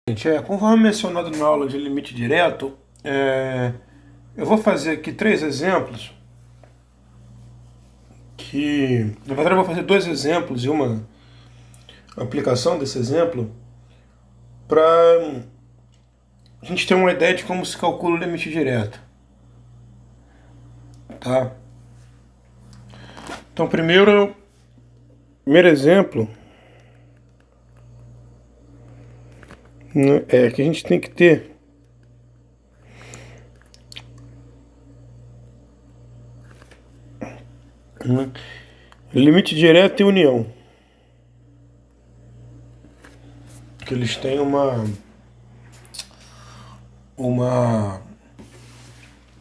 Gente, conforme mencionado na aula de limite direto, eu vou fazer aqui três exemplos na verdade eu vou fazer dois exemplos e uma aplicação desse exemplo para a gente ter uma ideia de como se calcula o limite direto, tá? Então, primeiro exemplo, né, é que a gente tem que ter limite direto e união, que eles têm uma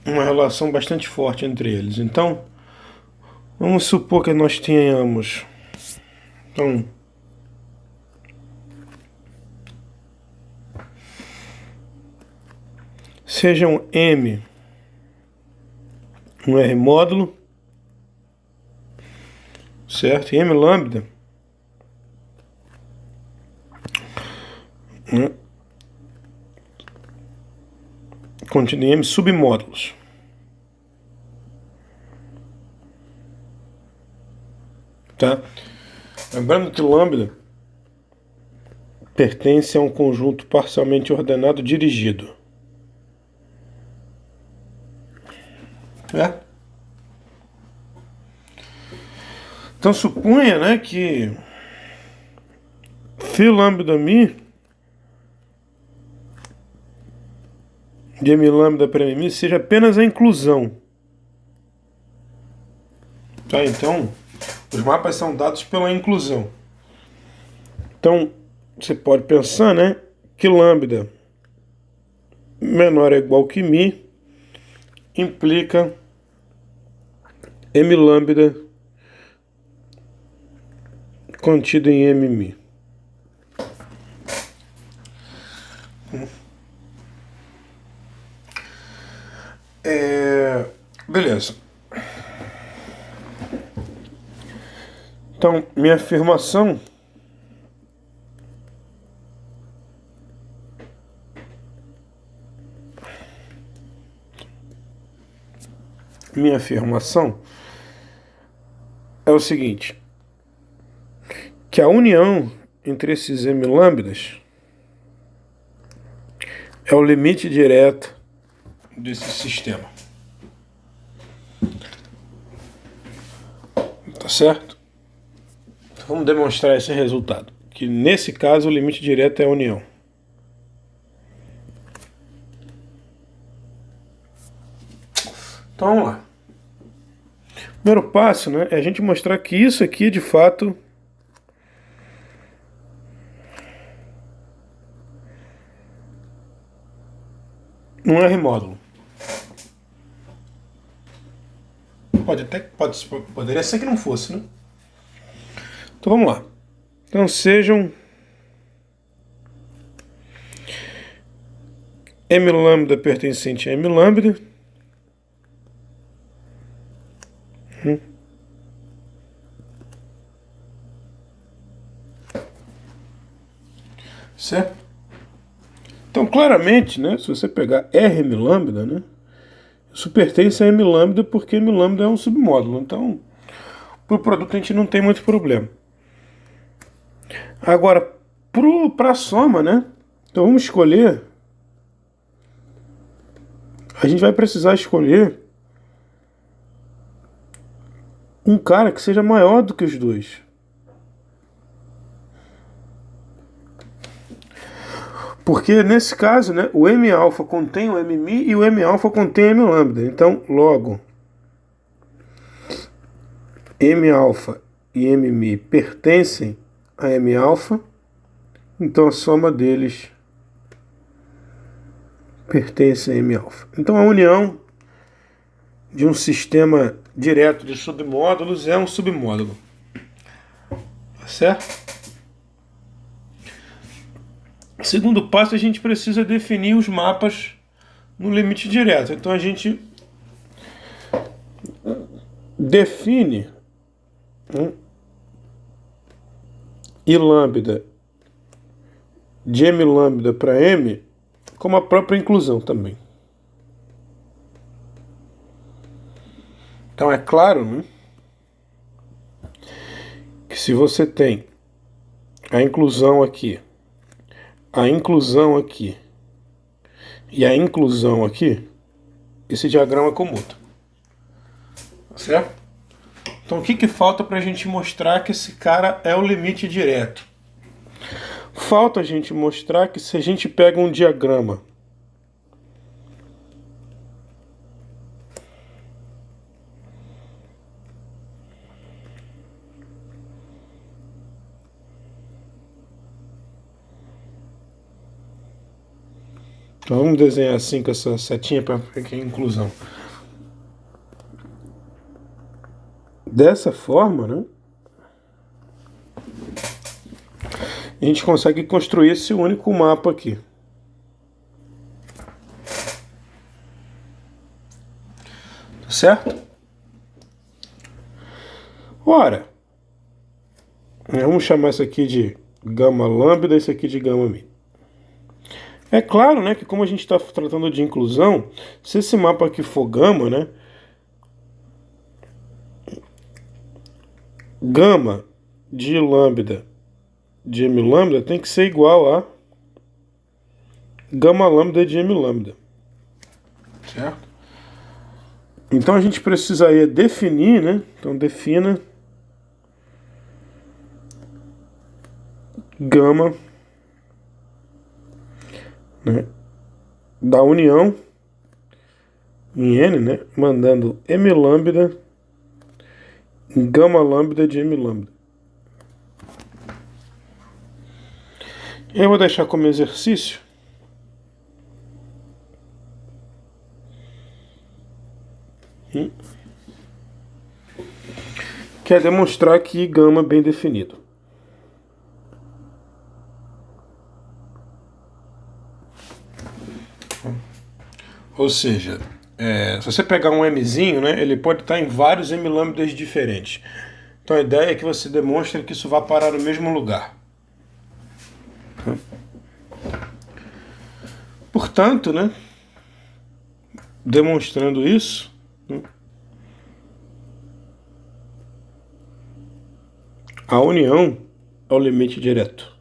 relação bastante forte entre eles. Então, vamos supor que nós tenhamos, então, sejam M um R módulo, certo? E M lambda, né, contida em M submódulos. Tá? Lembrando que lambda pertence a um conjunto parcialmente ordenado dirigido. Então suponha, né, que φ lambda mi de M lambda para M seja apenas a inclusão. Tá? Então, os mapas são dados pela inclusão. Então, você pode pensar, né, que lambda menor ou igual que mi implica M lambda contido em M mi. Beleza. Então, minha afirmação é o seguinte, que a união entre esses M lambdas é o limite direto desse sistema. Tá certo? Então, vamos demonstrar esse resultado, que nesse caso o limite direto é a união. Então vamos lá. Primeiro passo, né, é a gente mostrar que isso aqui de fato não é R módulo. Poderia ser que não fosse, né? Então vamos lá. Então sejam M lambda pertencente a M lambda. Certo? Então, claramente, né, se você pegar Rm lambda, né, isso pertence a M lambda porque M lambda é um submódulo. Então, para o produto a gente não tem muito problema. Agora, para a soma, né, então vamos escolher. A gente vai precisar escolher um cara que seja maior do que os dois. Porque nesse caso, né, o M alfa contém o M mi e o M alfa contém M lambda. Então, logo, M alfa e M mi pertencem a M alfa. Então a soma deles pertence a M alfa. Então a união de um sistema direto de submódulos é um submódulo. Tá certo? Segundo passo, a gente precisa definir os mapas no limite direto. Então a gente define I lambda de M lambda para M, como a própria inclusão também. Então é claro, né, que se você tem a inclusão aqui e a inclusão aqui, esse diagrama comuta. Certo? Então o que falta para a gente mostrar que esse cara é o limite direto? Falta a gente mostrar que se a gente pega um diagrama então vamos desenhar assim com essa setinha para ver que é inclusão. Dessa forma, né, a gente consegue construir esse único mapa aqui. Certo? Ora, vamos chamar isso aqui de gama lambda, isso aqui de gama mi. É claro, né, que como a gente está tratando de inclusão, se esse mapa aqui for gama, né, gama de lambda de m lambda tem que ser igual a gama lambda de m lambda. Certo? Então a gente precisaria definir, né? Então defina gama, né, da união em n, né, mandando m lambda em gama lambda de m lambda. Eu vou deixar como exercício que é demonstrar que gama bem definido. Ou seja, se você pegar um mzinho, né, ele pode estar em vários m lambdas diferentes. Então a ideia é que você demonstre que isso vai parar no mesmo lugar. Portanto, né, demonstrando isso, né, a união é o limite direto.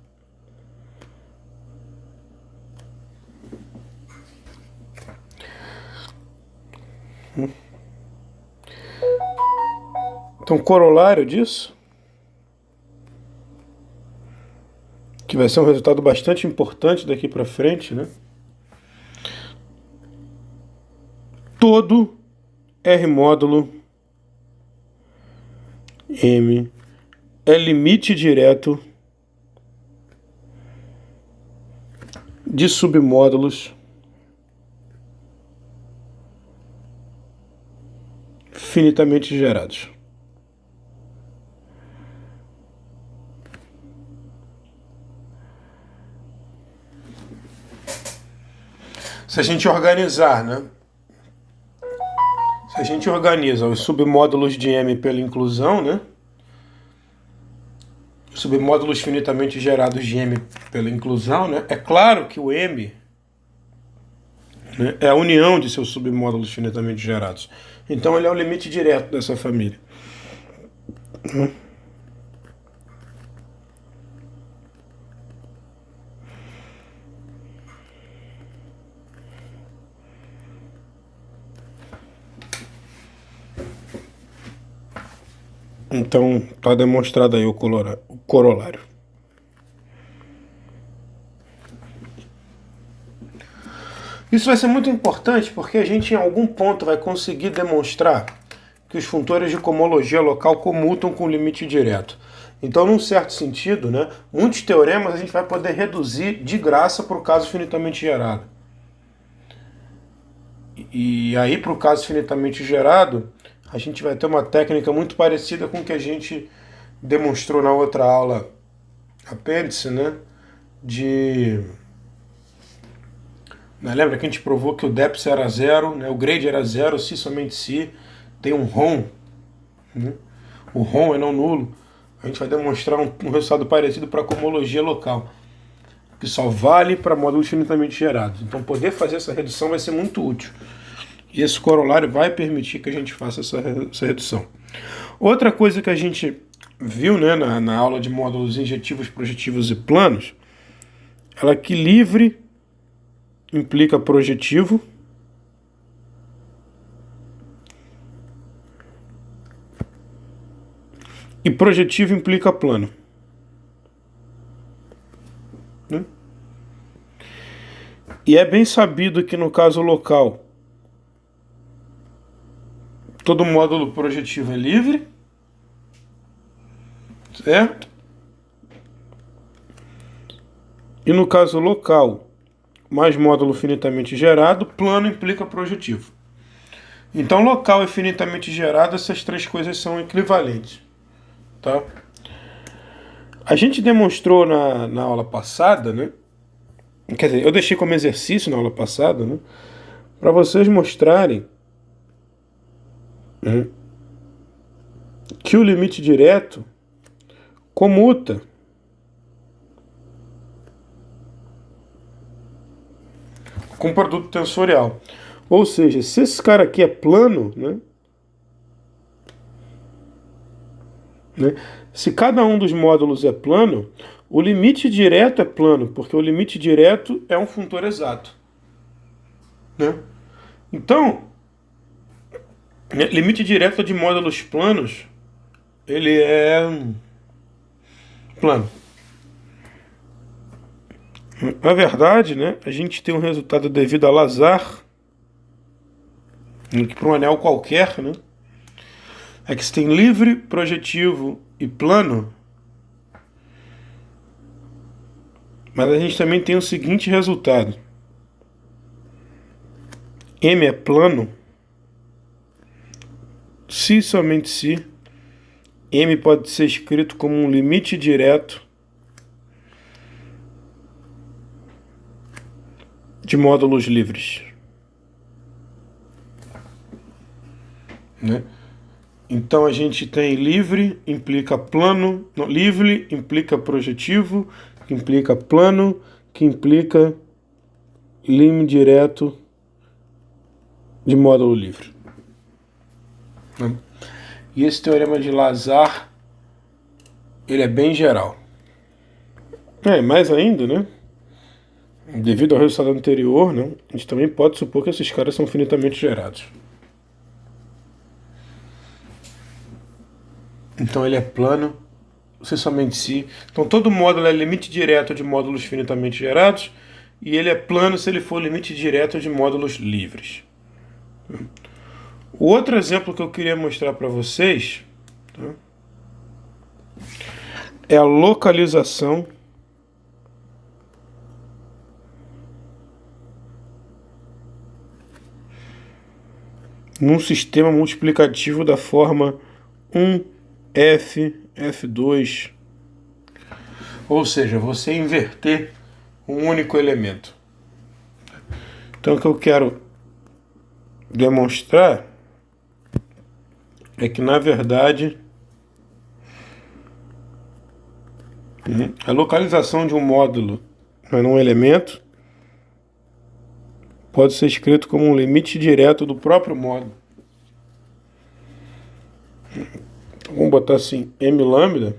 Então, corolário disso, que vai ser um resultado bastante importante daqui para frente, né? Todo R módulo M é limite direto de submódulos finitamente gerados. Se a gente organizar, né? Se a gente organiza os submódulos de M pela inclusão, né? Os submódulos finitamente gerados de M pela inclusão, né? É claro que o M, né, é a união de seus submódulos finitamente gerados. Então ele é o limite direto dessa família. Então está demonstrado aí o corolário. Isso vai ser muito importante porque a gente em algum ponto vai conseguir demonstrar que os funtores de cohomologia local comutam com o limite direto. Então, num certo sentido, né, muitos teoremas a gente vai poder reduzir de graça para o caso finitamente gerado. E aí, para o caso finitamente gerado, a gente vai ter uma técnica muito parecida com o que a gente demonstrou na outra aula apêndice, né? Lembra que a gente provou que o depth era zero, né? O grade era zero, se somente se tem um ROM, né? O ROM é não nulo. A gente vai demonstrar um resultado parecido para a cohomologia local. que só vale para módulos finitamente gerados. Então, poder fazer essa redução vai ser muito útil. E esse corolário vai permitir que a gente faça essa redução. Outra coisa que a gente viu, né, na aula de módulos injetivos, projetivos e planos, ela que livre implica projetivo e projetivo implica plano. Né? E é bem sabido que no caso local, todo módulo projetivo é livre, certo? E no caso local, mais módulo finitamente gerado, plano implica projetivo. Então, local e finitamente gerado, essas três coisas são equivalentes. Tá? A gente demonstrou na aula passada, né? Quer dizer, eu deixei como exercício na aula passada, né? Para vocês mostrarem, né, que o limite direto comuta com produto tensorial. Ou seja, se esse cara aqui é plano, né, se cada um dos módulos é plano, o limite direto é plano, porque o limite direto é um funtor exato. Né? Então, limite direto de módulos planos, ele é plano. Na verdade, né, a gente tem um resultado devido a Lazar, que para um anel qualquer, né, é que se tem livre, projetivo e plano, mas a gente também tem o seguinte resultado. M é plano se somente se M pode ser escrito como um limite direto de módulos livres. Né? Então a gente tem livre implica plano, não, livre implica projetivo, que implica plano, que implica lim direto de módulo livre. Né? E esse teorema de Lazar, ele é bem geral. Mais ainda, né? Devido ao resultado anterior, né, a gente também pode supor que esses caras são finitamente gerados. Então ele é plano, se somente se. Então todo módulo é limite direto de módulos finitamente gerados, e ele é plano se ele for limite direto de módulos livres. O outro exemplo que eu queria mostrar para vocês, tá, é a localização num sistema multiplicativo da forma 1F, F2. Ou seja, você inverter um único elemento. Então o que eu quero demonstrar é que, na verdade, a localização de um módulo num elemento pode ser escrito como um limite direto do próprio módulo. Então, vamos botar assim, M lambda,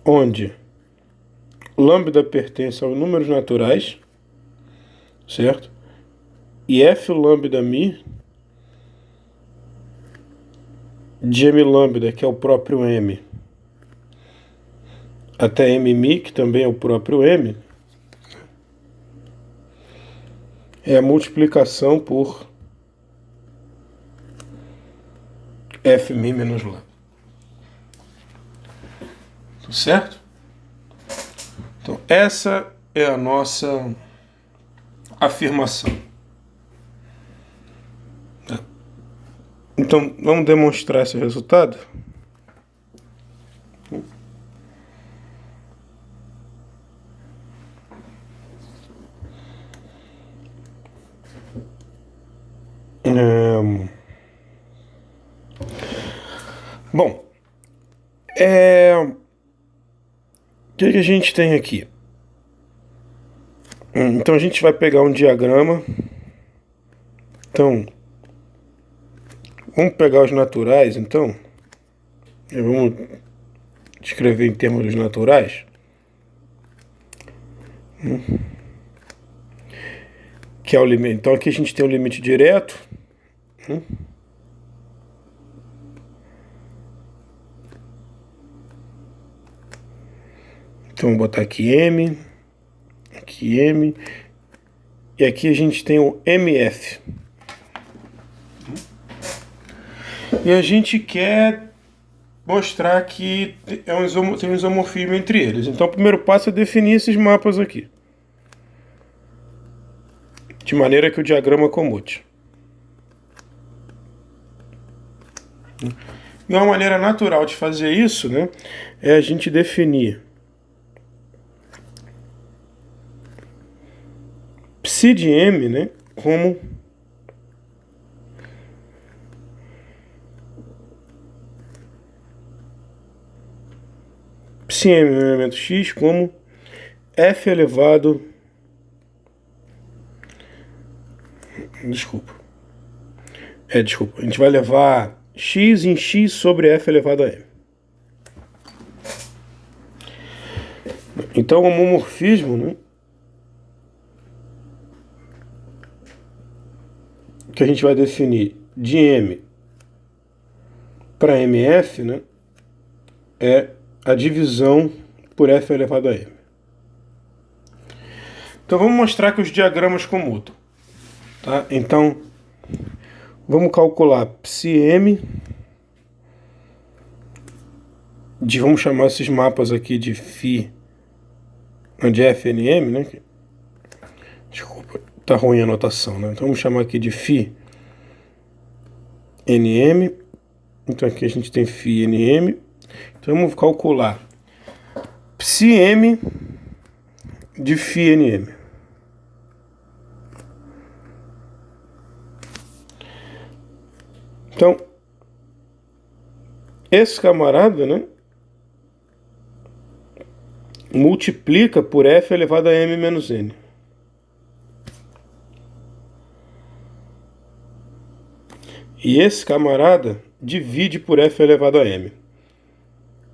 onde lambda pertence aos números naturais, certo? E F lambda mi de M lambda, que é o próprio M, até M mi, que também é o próprio M, é a multiplicação por F mi menos lambda. Certo? Então, essa é a nossa afirmação. Então, vamos demonstrar esse resultado? Bom, que a gente tem aqui? Então a gente vai pegar um diagrama. Então, vamos pegar os naturais, então. Vamos escrever em termos dos naturais. Que é o limite. Então aqui a gente tem o limite direto. Então vou botar aqui M. Aqui M. E aqui a gente tem o MF. E a gente quer mostrar que tem um isomorfismo entre eles. Então o primeiro passo é definir esses mapas aqui. De maneira que o diagrama comute. E uma maneira natural de fazer isso, né, é a gente definir psi de M, né, como psi M no elemento X como F elevado. Desculpa. A gente vai levar X em X sobre F elevado a M. Então, o homomorfismo, né, que a gente vai definir de M para MF, né, é a divisão por F elevado a M. Então, vamos mostrar que os diagramas comutam. Tá? Então, vamos calcular psi-M, vamos chamar esses mapas aqui de Φ, de FNM, né? Desculpa, tá ruim a notação, né? Então vamos chamar aqui de Φ NM. Então aqui a gente tem Φ NM. Então vamos calcular psi-M de Φ NM. Então, esse camarada, né, multiplica por F elevado a M menos N. E esse camarada divide por F elevado a M.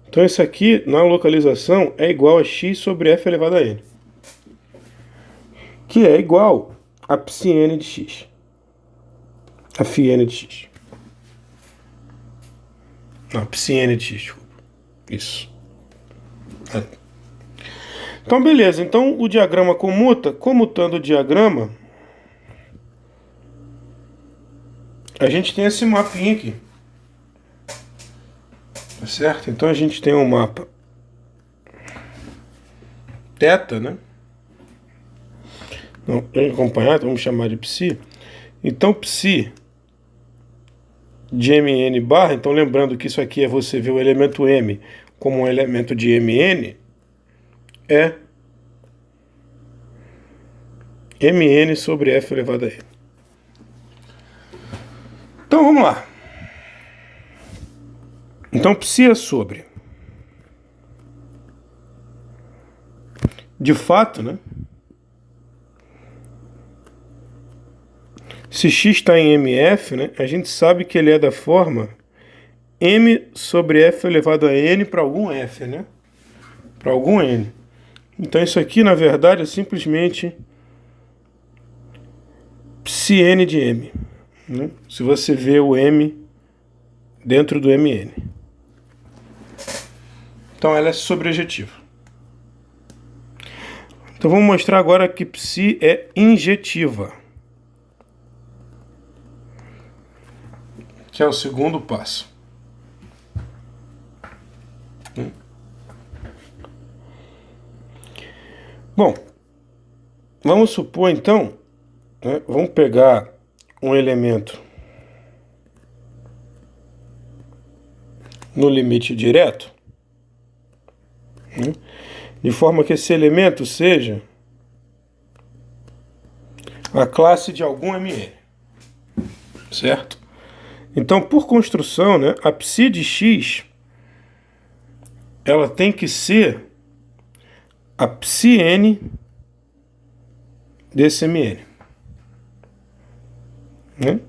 Então isso aqui, na localização, é igual a X sobre F elevado a N. Que é igual a psi-N de X. A Φ-N de X. Não, psi-N de X, desculpa. Isso. Então, beleza. Então, o diagrama comuta. Comutando o diagrama, a gente tem esse mapinha aqui. Tá certo? Então, a gente tem um mapa θ, né? Não, acompanhado, vamos chamar de psi. Então, psi de Mn barra, então lembrando que isso aqui é você ver o elemento M como um elemento de Mn, é Mn sobre F elevado a N. Então vamos lá. Então psi é sobre. De fato, né? Se x está em MF, né, a gente sabe que ele é da forma M sobre F elevado a N para algum F, né? Para algum N. Então isso aqui, na verdade, é simplesmente psi-N de M. Né? Se você vê o M dentro do Mn. Então ela é sobrejetiva. Então vamos mostrar agora que psi é injetiva. Que é o segundo passo. Bom, vamos supor então, né, vamos pegar um elemento no limite direto, né, de forma que esse elemento seja a classe de algum Mn, certo? Então, por construção, né, a psi de x ela tem que ser a psi-n desse mn. Né?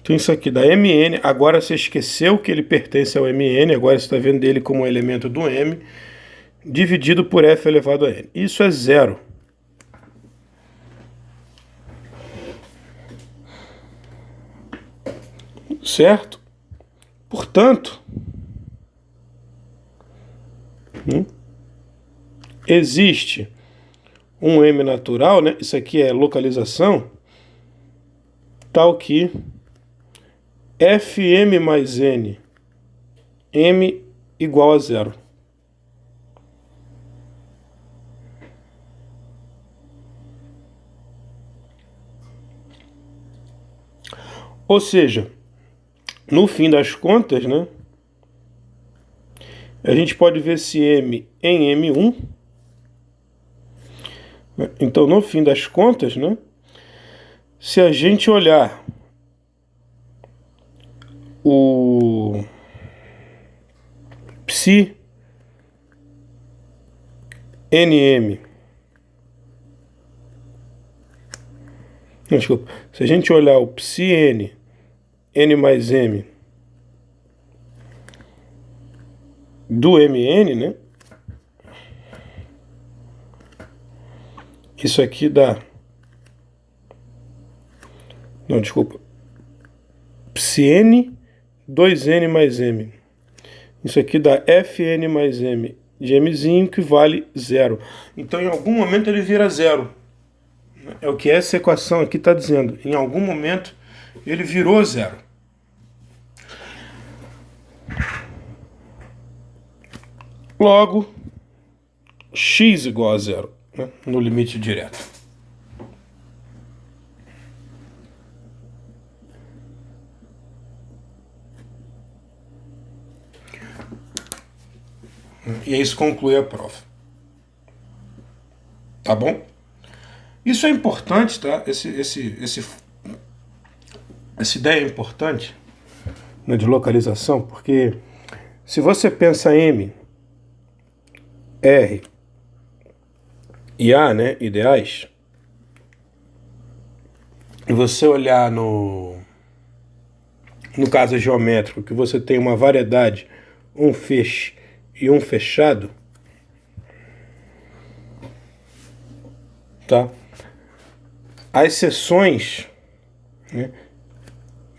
Então isso aqui dá mn, agora você esqueceu que ele pertence ao mn, agora você está vendo ele como um elemento do m, dividido por f elevado a n. Isso é zero. Certo? Portanto, existe um m natural, né? Isso aqui é localização, tal que fm mais n, m igual a zero. Ou seja, no fim das contas, né, a gente pode ver esse m em m1. Então, no fim das contas, né, se a gente olhar o psi nm, desculpa, se a gente olhar o psi n mais m do mn, né, isso aqui dá, não, desculpa, psi-n 2n mais m. Isso aqui dá fn mais m de mzinho, que vale zero. Então, em algum momento, ele vira zero. É o que essa equação aqui está dizendo. Em algum momento, ele virou zero. Logo, x igual a zero, né, no limite direto. E isso conclui a prova. Tá bom? Isso é importante, tá? Essa ideia é importante, né, de localização, porque se você pensa M, R e A, né, ideais, e você olhar no caso geométrico, que você tem uma variedade, um feixe e um fechado, tá? As seções, né?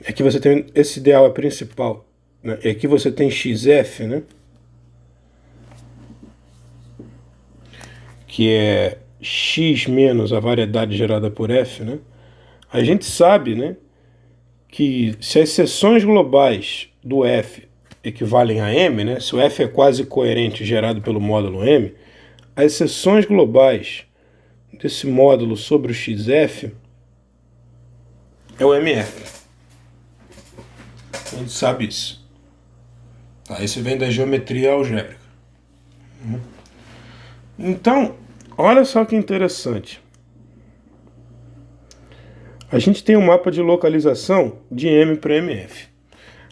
Aqui você tem esse ideal é principal, né? E aqui você tem xf, né? Que é x menos a variedade gerada por f, né? A gente sabe, né, que se as seções globais do f equivalem a m, né? Se o f é quase coerente gerado pelo módulo m, as seções globais desse módulo sobre o xf é o mf. A gente sabe isso. Tá, isso vem da geometria algébrica. Então, olha só que interessante. A gente tem um mapa de localização de M para MF.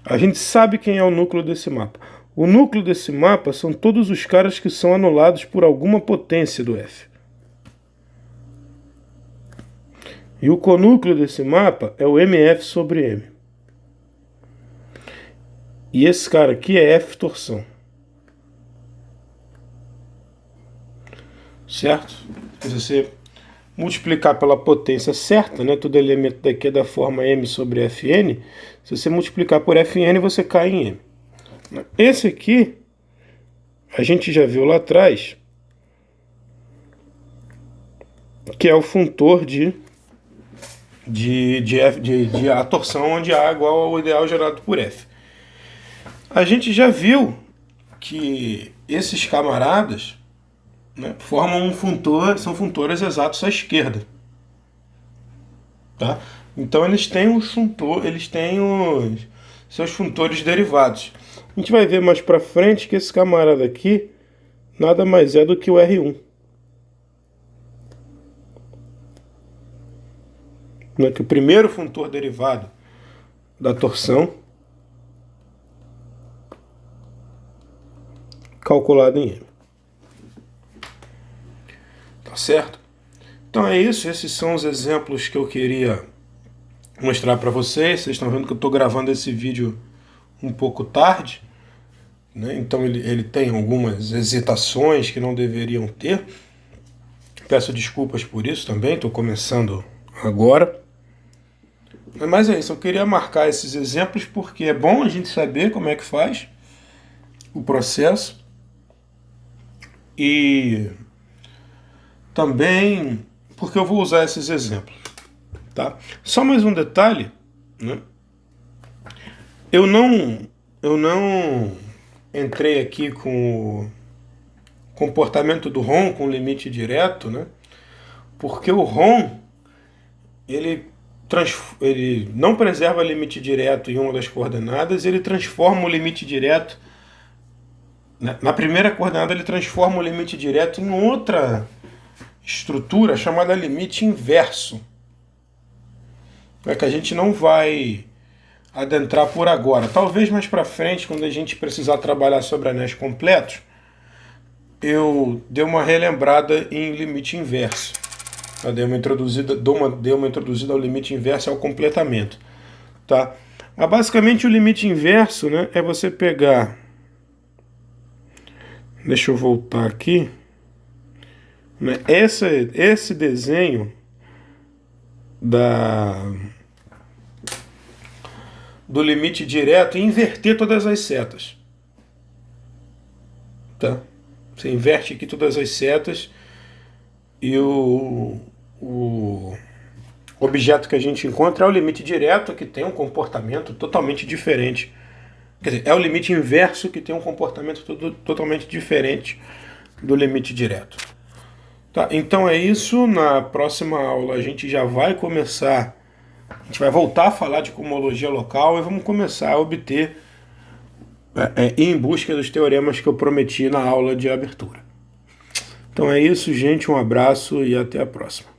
A gente sabe quem é o núcleo desse mapa. O núcleo desse mapa são todos os caras que são anulados por alguma potência do F. E o conúcleo desse mapa é o MF sobre M. E esse cara aqui é F torção. Certo? Se você multiplicar pela potência certa, né, todo elemento daqui é da forma M sobre Fn, se você multiplicar por Fn, você cai em M. Esse aqui, a gente já viu lá atrás, que é o funtor de A torção, onde A é igual ao ideal gerado por F. A gente já viu que esses camaradas, né, formam um funtor, são funtores exatos à esquerda. Tá? Então eles têm os seus funtores derivados. A gente vai ver mais para frente que esse camarada aqui nada mais é do que o R1. Né, que o primeiro funtor derivado da torção calculado em M. certo? Então é isso, esses são os exemplos que eu queria mostrar para vocês. Vocês estão vendo que eu estou gravando esse vídeo um pouco tarde, né? Então ele tem algumas hesitações que não deveriam ter. Peço desculpas por isso também, estou começando agora. Mas é isso, eu queria marcar esses exemplos porque é bom a gente saber como é que faz o processo e também porque eu vou usar esses exemplos, tá? Só mais um detalhe, né? Eu não entrei aqui com o comportamento do ROM com limite direto, né? Porque o ROM ele não preserva limite direto em uma das coordenadas, ele transforma o limite direto. Na primeira coordenada, ele transforma o limite direto em outra estrutura chamada limite inverso. É que a gente não vai adentrar por agora. Talvez mais para frente, quando a gente precisar trabalhar sobre anéis completos, eu dei uma relembrada em limite inverso. Eu dei uma introduzida ao limite inverso e ao completamento. Tá? Mas basicamente o limite inverso, né, é você pegar... Deixa eu voltar aqui. Né, esse desenho do limite direto e inverter todas as setas. Tá? Você inverte aqui todas as setas e o objeto que a gente encontra é o limite direto, que tem um comportamento totalmente diferente. Quer dizer, é o limite inverso que tem um comportamento totalmente diferente do limite direto. Tá? Então é isso. Na próxima aula a gente já vai começar, a gente vai voltar a falar de cohomologia local e vamos começar a obter, ir em busca dos teoremas que eu prometi na aula de abertura. Então é isso, gente. Um abraço e até a próxima.